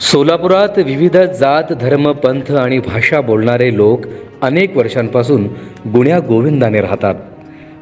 सोलापुरात विविध जात धर्म पंथ आणि भाषा बोलणारे लोक अनेक वर्षांपासून गुण्या गोविंदाने राहतात.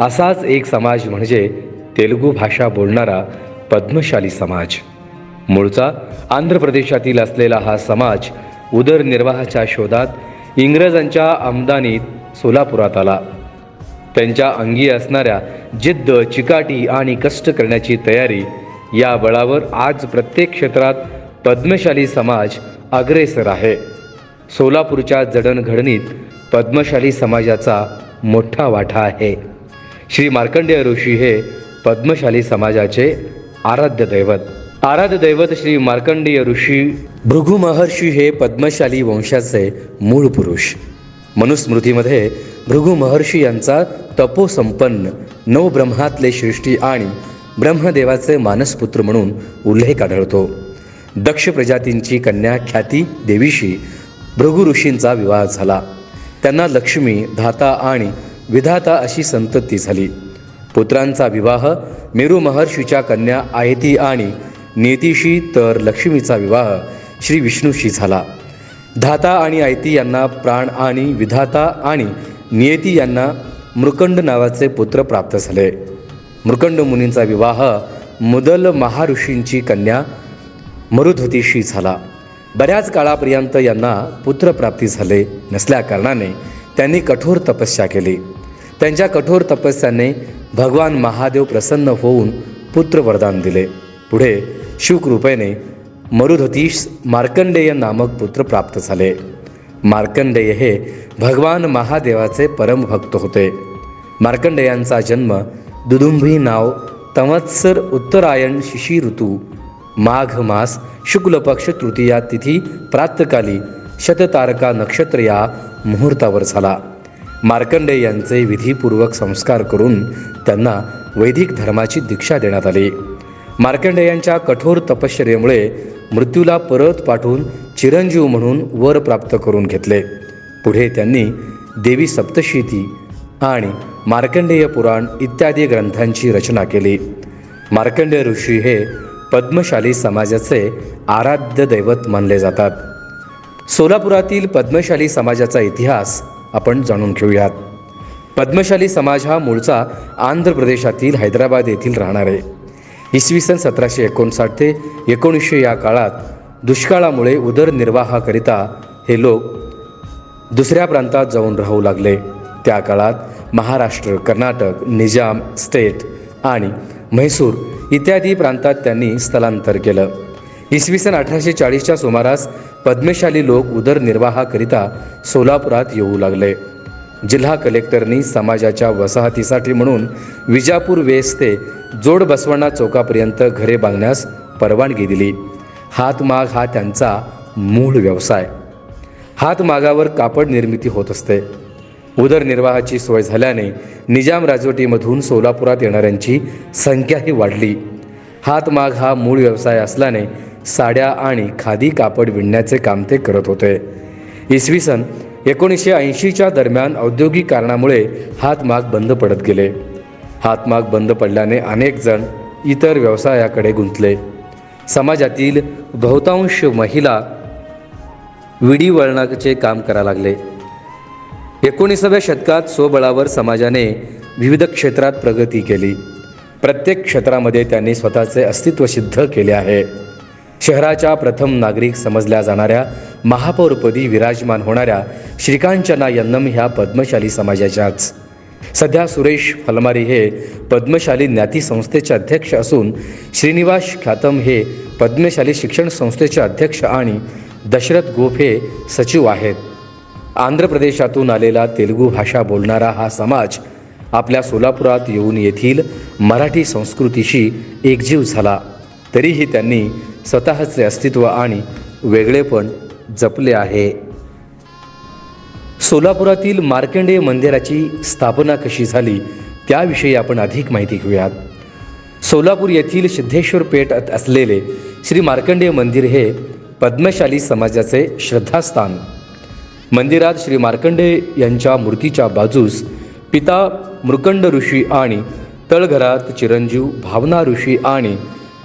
असाच एक समाज म्हणजे तेलुगू भाषा बोलणारा पद्मशाली समाज. मूळचा आंध्र प्रदेशातील असलेला हा समाज उदरनिर्वाहाच्या शोधात इंग्रजांच्या आमदानीत सोलापुरात आला. त्यांच्या अंगी असणाऱ्या जिद्द, चिकाटी आणि कष्ट करण्याची तयारी या बळावर आज प्रत्येक क्षेत्रात पद्मशाली समाज अग्रेसर आहे. सोलापूरच्या जडणघडणीत पद्मशाली समाजाचा मोठा वाटा आहे. श्री मार्कंडेय ऋषी हे पद्मशाली समाजाचे आराध्य दैवत श्री मार्कंडेय ऋषी भृगु महर्षी हे पद्मशाली वंशाचे मूळ पुरुष. मनुस्मृतीमध्ये भृगु महर्षी यांचा तपोसंपन्न नवब्रह्मातले सृष्टी आणि ब्रह्मदेवाचे मानसपुत्र म्हणून उल्लेख आढळतो. दक्ष प्रजातींची कन्या ख्याती देवीशी भृगु ऋषींचा विवाह झाला. त्यांना लक्ष्मी, धाता आणि विधाता अशी संतती झाली. पुत्रांचा विवाह मेरू महर्षीच्या कन्या आयती आणि नियतीशी, तर लक्ष्मीचा विवाह श्री विष्णूशी झाला. धाता आणि आयती यांना प्राण आणि विधाता आणि नियती यांना मृकंड नावाचे पुत्र प्राप्त झाले. मृकंड मुनींचा विवाह मुदल महाऋषींची कन्या मरुधतीशी झाला. बऱ्याच काळापर्यंत यांना पुत्रप्राप्ती झाले नसल्याकारणाने त्यांनी कठोर तपस्या केली. त्यांच्या कठोर तपस्याने भगवान महादेव प्रसन्न होऊन पुत्र वरदान दिले. पुढे शिवकृपेने मरुधतीस मार्कंडेय नामक पुत्र प्राप्त झाले. मार्कंडेय हे भगवान महादेवाचे परमभक्त होते. मार्कंडेयांचा जन्म दुदुंभी नाव तंवत्सर उत्तरायण शिशिर ऋतू माघ मास शुक्ल पक्ष तृतीया तिथी प्रातकाली शततारका नक्षत्र या मुहूर्तावर झाला. मार्कंडेय यांचे विधीपूर्वक संस्कार करून त्यांना वैदिक धर्माची दीक्षा देण्यात आली. मार्कंडेयांच्या कठोर तपश्चर्येमुळे मृत्यूला परत पाठवून चिरंजीव म्हणून वर प्राप्त करून घेतले. पुढे त्यांनी देवी सप्तशती आणि मार्कंडेय पुराण इत्यादी ग्रंथांची रचना केली. मार्कंडेय ऋषी हे पद्मशाली समाजाचे आराध्य दैवत मानले जातात. सोलापुरातील पद्मशाली समाजाचा इतिहास आपण जाणून घेऊयात. पद्मशाली समाज हा मूळचा आंध्र प्रदेशातील हैदराबाद येथील राहणार आहे. इसवी सन 1759 ते 1900 या काळात दुष्काळामुळे उदरनिर्वाहाकरिता हे लोक दुसऱ्या प्रांतात जाऊन राहू लागले. त्या काळात महाराष्ट्र, कर्नाटक, निजाम स्टेट आणि म्हैसूर इत्यादी प्रांतात त्यांनी स्थलांतर केलं. इसवी सन 1840च्या सुमारास पद्मशाली लोक उदरनिर्वाहाकरिता सोलापुरात येऊ लागले. जिल्हा कलेक्टरनी समाजाच्या वसाहतीसाठी म्हणून विजापूर वेस ते जोड बसवांना चौकापर्यंत घरे बांधण्यास परवानगी दिली. हातमाग हा त्यांचा मूळ व्यवसाय. हातमागावर कापड निर्मिती होत असते. उदरनिर्वाहाची सोय झाल्याने निजाम राजवटीमधून सोलापुरात येणाऱ्यांची संख्याही वाढली. हातमाग हा मूळ व्यवसाय असल्याने साड्या आणि खादी कापड विणण्याचे काम ते करत होते. इसवी सन 1980च्या दरम्यान औद्योगिक कारणामुळे हातमाग बंद पडत गेले. हातमाग बंद पडल्याने अनेक जण इतर व्यवसायाकडे गुंतले. समाजातील बहुतांश महिला विडी वळणाचे काम करायला लागले. 19व्या शतकात स्वबळावर समाजाने विविध क्षेत्रात प्रगती केली. प्रत्येक क्षेत्रामध्ये त्यांनी स्वतःचे अस्तित्व सिद्ध केले आहे. शहराच्या प्रथम नागरिक समजल्या जाणाऱ्या महापौरपदी विराजमान होणाऱ्या श्रीकांचना यन्नम ह्या पद्मशाली समाजाच्याच. सध्या सुरेश फलमारी हे पद्मशाली ज्ञाती संस्थेचे अध्यक्ष असून श्रीनिवास ख्यातम हे पद्मशाली शिक्षण संस्थेचे अध्यक्ष आणि दशरथ गोप हे सचिव आहेत. आंध्र प्रदेशातून आलेला तेलुगू भाषा बोलणारा हा समाज आपल्या सोलापुरात येऊन येथील मराठी संस्कृतीशी एकजीव झाला. तरीही त्यांनी स्वतःचे अस्तित्व आणि वेगळेपण जपले आहे. सोलापुरातील मार्कंडेय मंदिराची स्थापना कशी झाली त्याविषयी आपण अधिक माहिती घेऊयात. सोलापूर येथील सिद्धेश्वर पेठ असलेले श्री मार्कंडेय मंदिर हे पद्मशाली समाजाचे श्रद्धास्थान. मंदिरात श्री मार्कंडेय यांच्या मूर्तीच्या बाजूस पिता मृकंड ऋषी आणि तळघरात चिरंजीव भावना ऋषी आणि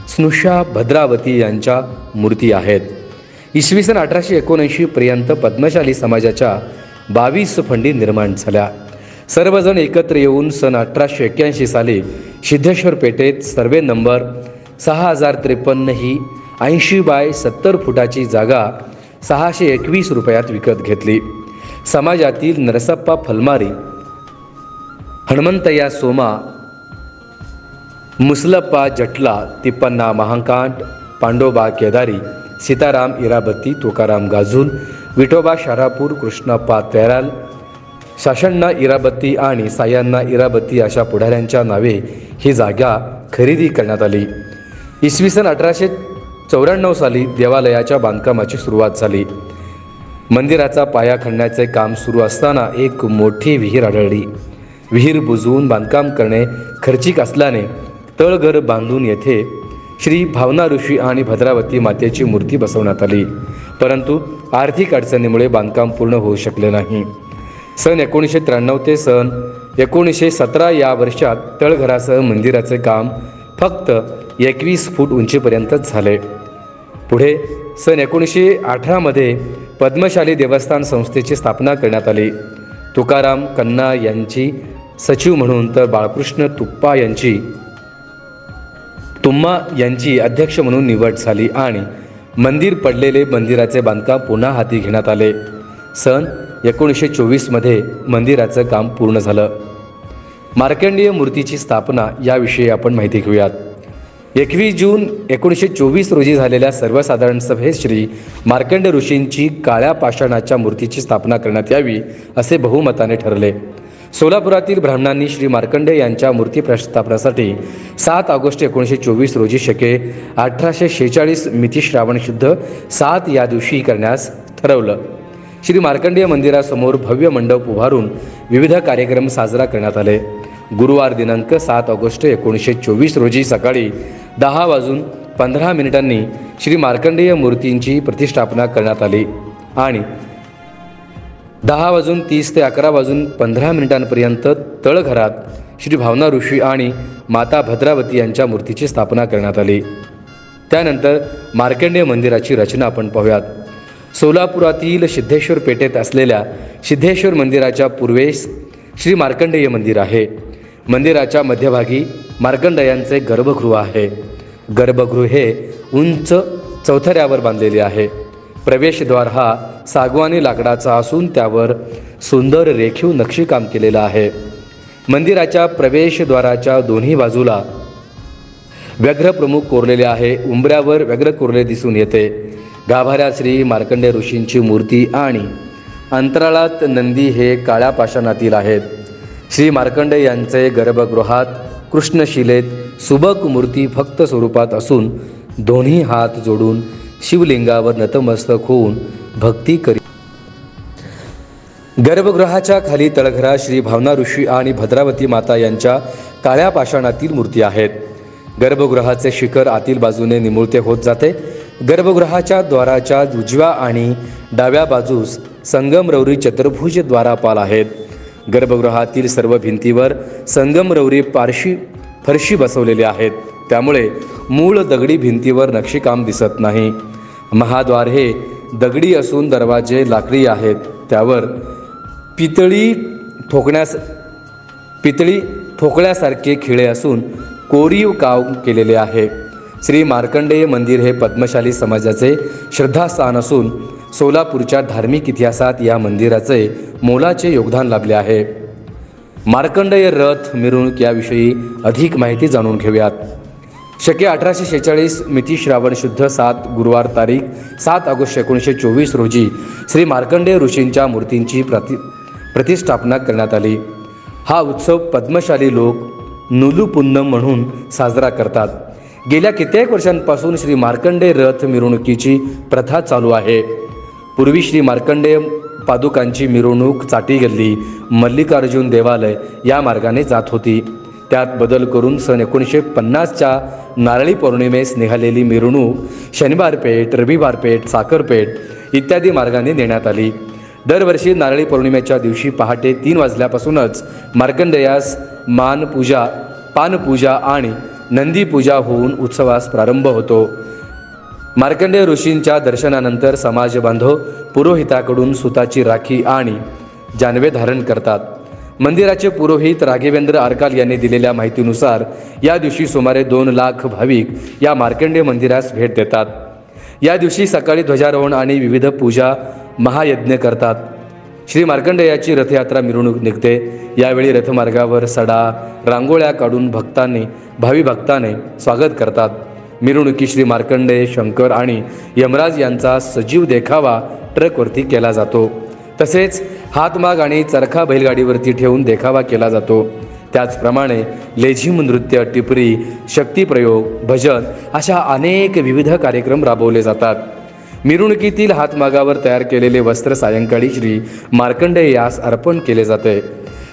स्नुषा भद्रावती यांच्या मूर्ती आहेत. इसवी सन 1879 पर्यंत पद्मशाली समाजाच्या 22 फंडी निर्माण झाल्या. सर्वजण एकत्र येऊन सन 1881 साली सिद्धेश्वर पेठेत सर्वे नंबर 6053 ही 80 बाय 70 फुटाची जागा 621 रुपयात विकत घेतली. समाजातील नरसप्पा फलमारी, हनुमंतय्या सोमा, मुसलप्पा जटला, तिप्पण्णा महाकांट, पांडोबा केदारी, सीताराम इराबत्ती, तुकाराम गाजूल, विठोबा शारापूर, कृष्णप्पा तेराल, शाषण्णा इराबत्ती आणि सायण्णा इराबत्ती अशा पुढाऱ्यांच्या नावे ही जागा खरेदी करण्यात आली. इसवी सन 1894 साली देवालयाच्या बांधकामाची सुरुवात झाली. मंदिराचा पाया खणण्याचे काम सुरू असताना एक मोठी विहीर आढळली. विहीर बुजवून बांधकाम करणे खर्चिक असल्याने तळघर बांधून येथे श्री भावना ऋषी आणि भद्रावती मातेची मूर्ती बसवण्यात आली. परंतु आर्थिक अडचणीमुळे बांधकाम पूर्ण होऊ शकले नाही. सन 1993 ते सन 1917 या वर्षात तळघरासह मंदिराचे काम फक्त 21 फूट उंचीपर्यंतच झाले. पुढे सन 1918 मध्ये पद्मशाली देवस्थान संस्थेची स्थापना करण्यात आली. तुकाराम कन्ना यांची सचिव म्हणून तर बाळकृष्ण तुम्मा यांची अध्यक्ष म्हणून निवड झाली आणि मंदिर पडलेले मंदिराचे बांधकाम पुन्हा हाती घेण्यात आले. सन 1924 मध्ये मंदिराचं काम पूर्ण झालं. मार्कंडेय मूर्तीची स्थापना याविषयी आपण माहिती घेऊयात. 21 जून 1924 रोजी झालेल्या सर्वसाधारण सभेत श्री मार्कंडेय ऋषींची काळ्या पाषाणाच्या मूर्तीची स्थापना करण्यात यावी असे बहुमताने ठरले. सोलापुरातील ब्राह्मणांनी श्री मार्कंडेय यांच्या मूर्ती प्रस्थापनासाठी 7 ऑगस्ट 1924 रोजी शके 1846 मिती श्रावण शुद्ध 7 या दिवशी करण्यास ठरवलं. श्री मार्कंडेय मंदिरासमोर भव्य मंडप उभारून विविध कार्यक्रम साजरा करण्यात आले. गुरुवार दिनांक 7 ऑगस्ट 1924 रोजी सकाळी 10:15 श्री मार्कंडेय मूर्तींची प्रतिष्ठापना करण्यात आली आणि 10:30 ते 11:15 पर्यंत तळघरात श्री भावना ऋषी आणि माता भद्रावती यांच्या मूर्तीची स्थापना करण्यात आली. त्यानंतर मार्कंडेय मंदिराची रचना आपण पाहूयात. सोलापुरातील सिद्धेश्वर पेठेत असलेल्या सिद्धेश्वर मंदिराच्या पूर्वेस श्री मार्कंडेय मंदिर आहे. मंदिराच्या मध्यभागी मार्कंडेयांचे गर्भगृह आहे. गर्भगृह हे उंच चौथऱ्यावर बांधलेले आहे. प्रवेशद्वार हा सागवानी लाकडाचा असून त्यावर सुंदर रेखीव नक्षीकाम केलेलं आहे. मंदिराच्या प्रवेशद्वाराच्या दोन्ही बाजूला व्याघ्र प्रमुख कोरलेले आहे. उंबऱ्यावर व्याघ्र कोरले दिसून येते. गाभाऱ्यात श्री मार्कंडेय ऋषींची मूर्ती आणि अंतराळात नंदी हे काळ्या पाषाणातील आहेत. श्री मार्कंडेय यांचे गर्भगृहात कृष्णशिलेत सुबक मूर्ती भक्त स्वरूपात असून दोन्ही हात जोडून शिवलिंगावर नतमस्तक होऊन भक्ती करी. गर्भगृहाच्या खाली तळघरात श्री भावना ऋषी आणि भद्रावती माता यांच्या काळ्या पाषाणातील मूर्ती आहेत. गर्भगृहाचे शिखर आतील बाजूने निमुळते होत जाते. गर्भगृहाच्या द्वाराच्या उजव्या आणि डाव्या बाजूस संगमरवरी चतुर्भुज द्वारपाल आहेत. गर्भगृहातील सर्व भिंतीवर संगमरवरी फरशी बसवलेले आहेत. त्यामुळे मूळ दगडी भिंतीवर नक्षीकाम दिसत नाही. महाद्वार हे दगडी असून दरवाजे लाकडी आहेत. त्यावर पितळी ठोकळ्यासारखे खिळे असून कोरीव काम केलेले आहे. श्री मार्कंडेय मंदिर हे पद्मशाली समाजाचे श्रद्धास्थान असून सोलापूरच्या धार्मिक इतिहासात या मंदिराचे मोलाचे योगदान लाभले आहे. मार्कंडेय रथ मिरवणूक याविषयी अधिक माहिती जाणून घेऊयात. शके 1846 मिती श्रावण शुद्ध 7 गुरुवार तारीख 7 ऑगस्ट 1924 रोजी श्री मार्कंडेय ऋषींच्या मूर्तींची प्रतिष्ठापना करण्यात आली. हा उत्सव पद्मशाली लोक नुलू पुन्नम म्हणून साजरा करतात. गेल्या कित्येक वर्षांपासून श्री मार्कंडेय रथ मिरवणुकीची प्रथा चालू आहे. पूर्वी श्री मार्कंडेय पादुकांची मिरवणूक चाटी गल्ली, मल्लिकार्जुन देवालय या मार्गाने जात होती. त्यात बदल करून सन 1950च्या नारळी पौर्णिमेस निघालेली मिरवणूक शनिवार पेठ, रविवार पेठ, साखर पेठ इत्यादी मार्गाने नेण्यात आली. दरवर्षी नारळी पौर्णिमेच्या दिवशी पहाटे 3 वाजल्यापासूनच मार्कंडेयास पानपूजा आणि नंदीपूजा होऊन उत्सवास प्रारंभ होतो. मार्कंडेय ऋषींच्या दर्शनानंतर समाज बांधव पुरोहिताकडून सुताची राखी आणि जानवे धारण करतात. मंदिराचे पुरोहित राघवेंद्र आरकाल यांनी दिलेल्या माहितीनुसार या दिवशी सुमारे 2 लाख भाविक या मार्कंडेय मंदिरास भेट देतात. या दिवशी सकाळी ध्वजारोहण आणि विविध पूजा महायज्ञ करतात. श्री मार्कंडेयाची रथयात्रा मिरवणूक निघते. यावेळी रथमार्गावर सडा रांगोळ्या काढून भावी भक्ताने स्वागत करतात. मिरवणुकी श्री मार्कंडेय, शंकर आणि यमराज यांचा सजीव देखावा ट्रकवरती केला जातो. तसेच हातमाग आणि चरखा बैलगाडीवरती ठेवून देखावा केला जातो. त्याचप्रमाणे लेझिम नृत्य, टिपरी, शक्तिप्रयोग, भजन अशा अनेक विविध कार्यक्रम राबवले जातात. मिरवणुकीतील हातमागावर तयार केलेले वस्त्र सायंकाळी श्री मार्कंडेय यास अर्पण केले जाते.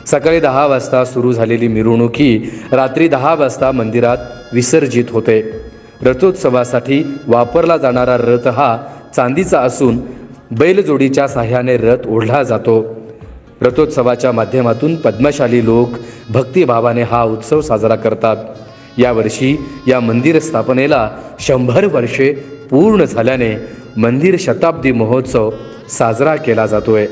सकाळी 10 वाजता सुरू झालेली मिरवणूक ही रात्री 10 वाजता मंदिरात विसर्जित होते. रथोत्सवासाठी वापरला जाणारा रथ हा चांदीचा असून बैलजोडीच्या साह्याने रथ ओढला जातो. रथोत्सवाच्या माध्यमातून पद्मशाली लोक भक्तिभावाने हा उत्सव साजरा करतात. यावर्षी या मंदिर स्थापनेला 100 वर्षे पूर्ण झाल्याने मंदिर शताब्दी महोत्सव साजरा केला जातोय.